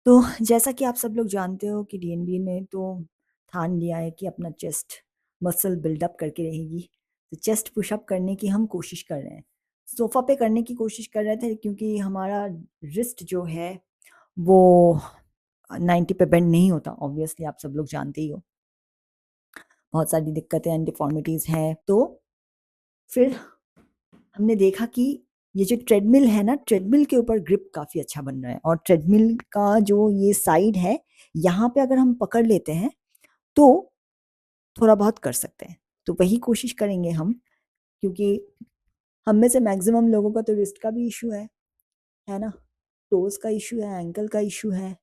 तो जैसा कि आप सब लोग जानते हो कि डीएनबी ने तो ठान लिया है कि अपना चेस्ट मसल बिल्डअप करके रहेगी। तो चेस्ट पुशअप करने की हम कोशिश कर रहे हैं। सोफ़ा पे करने की कोशिश कर रहे थे क्योंकि हमारा रिस्ट जो है वो 90 पे बेंड नहीं होता, ऑब्वियसली आप सब लोग जानते ही हो। बहुत सारी दिक्कतें एंड डिफ़ॉर्मिटीज़ हैं। तो फिर हमने देखा कि ये जो ट्रेडमिल है ना, ट्रेडमिल के ऊपर ग्रिप काफ़ी अच्छा बन रहा है और ट्रेडमिल का जो ये साइड है, यहाँ पे अगर हम पकड़ लेते हैं, तो थोड़ा बहुत कर सकते हैं। तो वही कोशिश करेंगे हम, क्योंकि हम में से मैक्सिमम लोगों का तो रिस्ट का भी इश्यू है ना? टोज़ का इश्यू है, एंकल का इश्यू है,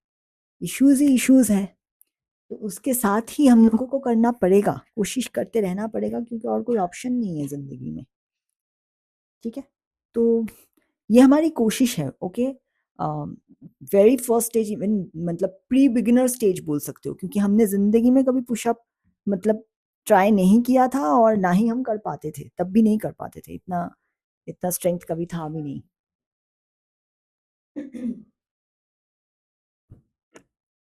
इश्यूज़ ही इश्यूज़ हैं। तो उसके साथ ही हम लोगों को करना पड़ेगा, कोशिश करते रहना पड़ेगा क्योंकि और कोई ऑप्शन नहीं है ज़िंदगी में, ठीक है? तो ये हमारी कोशिश है, okay? Very first stage, even मतलब प्री बिगिनर स्टेज बोल सकते हो, क्योंकि हमने ज़िंदगी में कभी पुशअप मतलब ट्राई नहीं किया था और ना ही हम कर पाते थे, तब भी नहीं कर पाते थे, इतना इतना स्ट्रेंथ कभी था भी नहीं।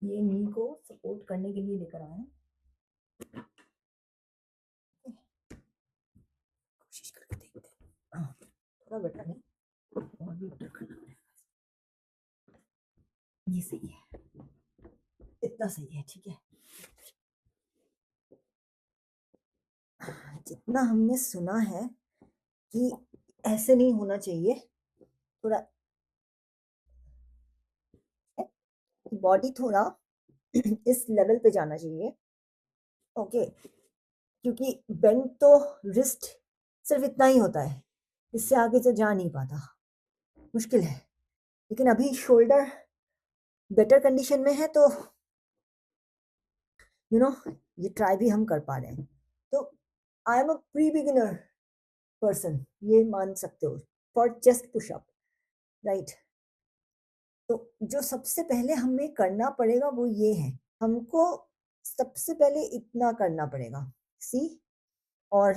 ये नी को सपोर्ट करने के लिए लेकर आए हैं। कोशिश करके देखते हैं। हाँ, थोड़ा बेटर है, और भी बेटर करना पड़ेगा। ये सही है, इतना सही है, ठीक है। जितना हमने सुना है कि ऐसे नहीं होना चाहिए, थोड़ा बॉडी थोड़ा इस लेवल पे जाना चाहिए, ओके? क्योंकि बेंड तो रिस्ट सिर्फ इतना ही होता है, इससे आगे से जा नहीं पाता, मुश्किल है। लेकिन अभी शोल्डर बेटर कंडीशन में है, तो ये ट्राई भी हम कर पा रहे हैं। तो I am a pre beginner person, ये मान सकते हो, फॉर चेस्ट पुशअप, राइट? तो जो सबसे पहले हमें करना पड़ेगा वो ये है, हमको सबसे पहले इतना करना पड़ेगा, सी? और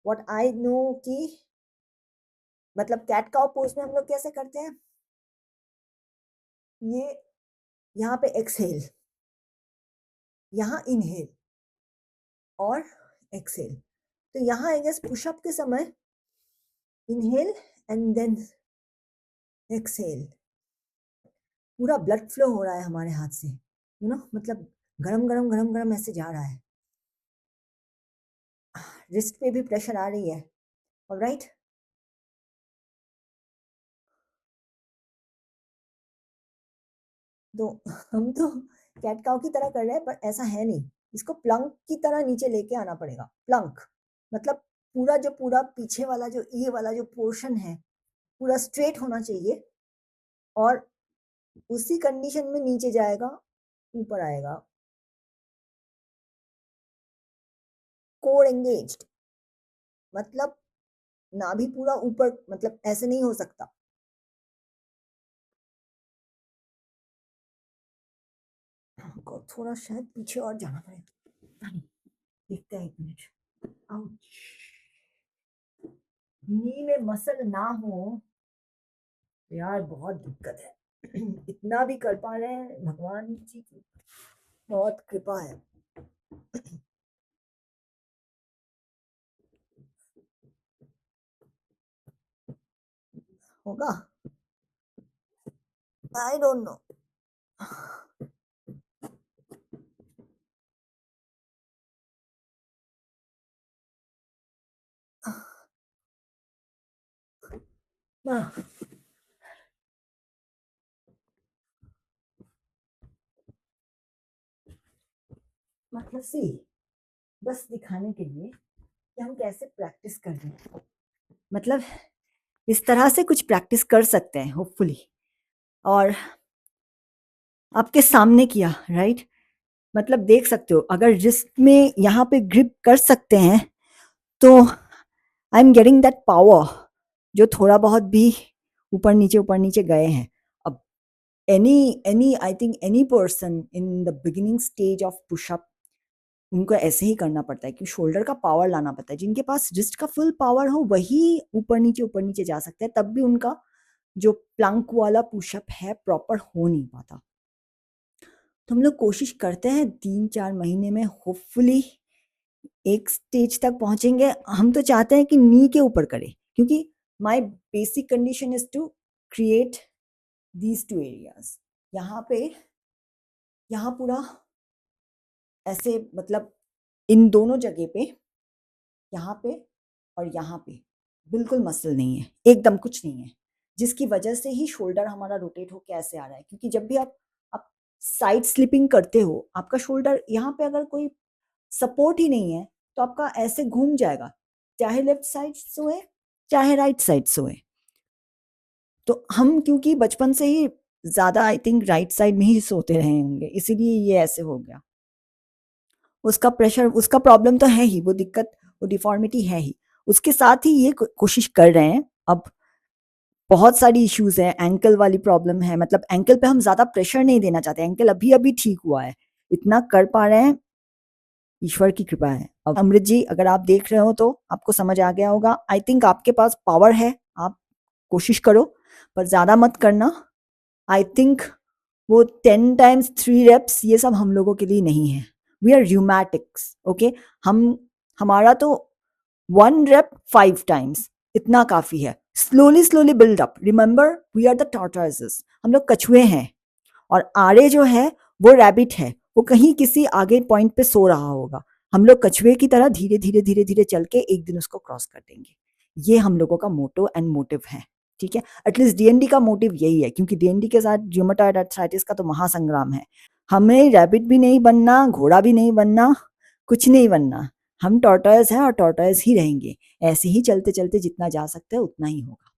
व्हाट आई नो कि मतलब कैट काउ पोज में हम लोग कैसे करते हैं, ये यहाँ पे एक्सहेल, यहाँ इनहेल और एक्सहेल। तो यहाँ आई गेस पुशअप के समय इनहेल एंड देन एक्सहेल, पूरा ब्लड फ्लो हो रहा है हमारे हाथ से, मतलब गरम गरम गरम गरम ऐसे जा रहा है, रिस्ट पे भी प्रेशर आ रही है, ऑलराइट? तो हम तो कैट काउ की तरह कर रहे हैं, पर ऐसा है नहीं, इसको प्लंक की तरह नीचे लेके आना पड़ेगा। प्लंक मतलब पूरा पीछे वाला जो ये वाला जो पोर्शन है पूरा स्ट्रेट होना चाहिए, और उसी कंडीशन में नीचे जाएगा, ऊपर आएगा, कोर एंगेज्ड, मतलब नाभि पूरा ऊपर, मतलब ऐसे नहीं हो सकता। हमको थोड़ा शायद पीछे और जाना पड़ेगा, देखते हैं, 1 मिनट। आउच! नी में मसल ना हो तो यार बहुत दिक्कत है। इतना भी कर पा रहे हैं, भगवान जी की बहुत कृपा है। होगा, आई डोंट नो। मतलब सी, बस दिखाने के लिए कि हम कैसे प्रैक्टिस कर रहे हैं, मतलब इस तरह से कुछ प्रैक्टिस कर सकते हैं होपफुली, और आपके सामने किया, राइट? मतलब देख सकते हो, अगर रिस्ट में यहाँ पे ग्रिप कर सकते हैं, तो I am getting that power, जो थोड़ा बहुत भी ऊपर नीचे गए हैं। अब any I think any person in the beginning stage of pushup, उनको ऐसे ही करना पड़ता है कि शोल्डर का पावर लाना पड़ता है। जिनके पास रिस्ट का फुल पावर हो वही ऊपर नीचे जा सकते हैं, तब भी उनका जो प्लंक वाला पुशअप है प्रॉपर हो नहीं पाता। तो हम लोग कोशिश करते हैं 3-4 महीने में होपफुली एक स्टेज तक पहुंचेंगे। हम तो चाहते हैं कि नी के ऊपर करें, क्योंकि my basic condition is to create these two areas. यहाँ पे, यहाँ पूरा ऐसे, मतलब इन दोनों जगह पे, यहाँ पे और यहाँ पे बिल्कुल मसल नहीं है, एकदम कुछ नहीं है, जिसकी वजह से ही शोल्डर हमारा रोटेट होके ऐसे आ रहा है। क्योंकि जब भी आप साइड स्लिपिंग करते हो, आपका शोल्डर यहाँ पे अगर कोई सपोर्ट ही नहीं है तो आपका ऐसे घूम जाएगा, चाहे लेफ्ट साइड सोए चाहे राइट साइड सोए। तो हम क्योंकि बचपन से ही ज्यादा आई थिंक राइट साइड में ही सोते रहे होंगे, इसीलिए ये ऐसे हो गया। उसका प्रेशर, उसका प्रॉब्लम तो है ही, वो दिक्कत, वो डिफॉर्मिटी है ही। उसके साथ ही ये कोशिश कर रहे हैं। अब बहुत सारी इश्यूज हैं, एंकल वाली प्रॉब्लम है, मतलब एंकल पे हम ज्यादा प्रेशर नहीं देना चाहते, एंकल अभी अभी ठीक हुआ है, इतना कर पा रहे हैं, ईश्वर की कृपा है। अब अमृत जी, अगर आप देख रहे हो तो आपको समझ आ गया होगा। आई थिंक आपके पास पावर है, आप कोशिश करो, पर ज्यादा मत करना। आई थिंक वो 10 times 3 reps ये सब हम लोगों के लिए नहीं है। We are rheumatics, okay. हम, हमारा तो 1 rep 5 times इतना काफी है। Slowly slowly build up. Remember, we are the tortoises, हम लोग कछुए हैं, और आरे जो है वो रैबिट है, वो कहीं किसी आगे पॉइंट पे सो रहा होगा। हम लोग कछुए की तरह धीरे धीरे धीरे धीरे चल के एक दिन उसको क्रॉस कर देंगे। ये हम लोगों का मोटो एंड मोटिव है, ठीक है। एटलीस्ट डीएनडी का मोटिव यही है, क्योंकि डीएनडी के साथ रूमेटॉइड आर्थराइटिस का तो महासंग्राम है। हमें रैबिट भी नहीं बनना, घोड़ा भी नहीं बनना, कुछ नहीं बनना। हम टॉर्टोइज हैं और टॉर्टोइज ही रहेंगे। ऐसे ही चलते चलते जितना जा सकते हैं उतना ही होगा।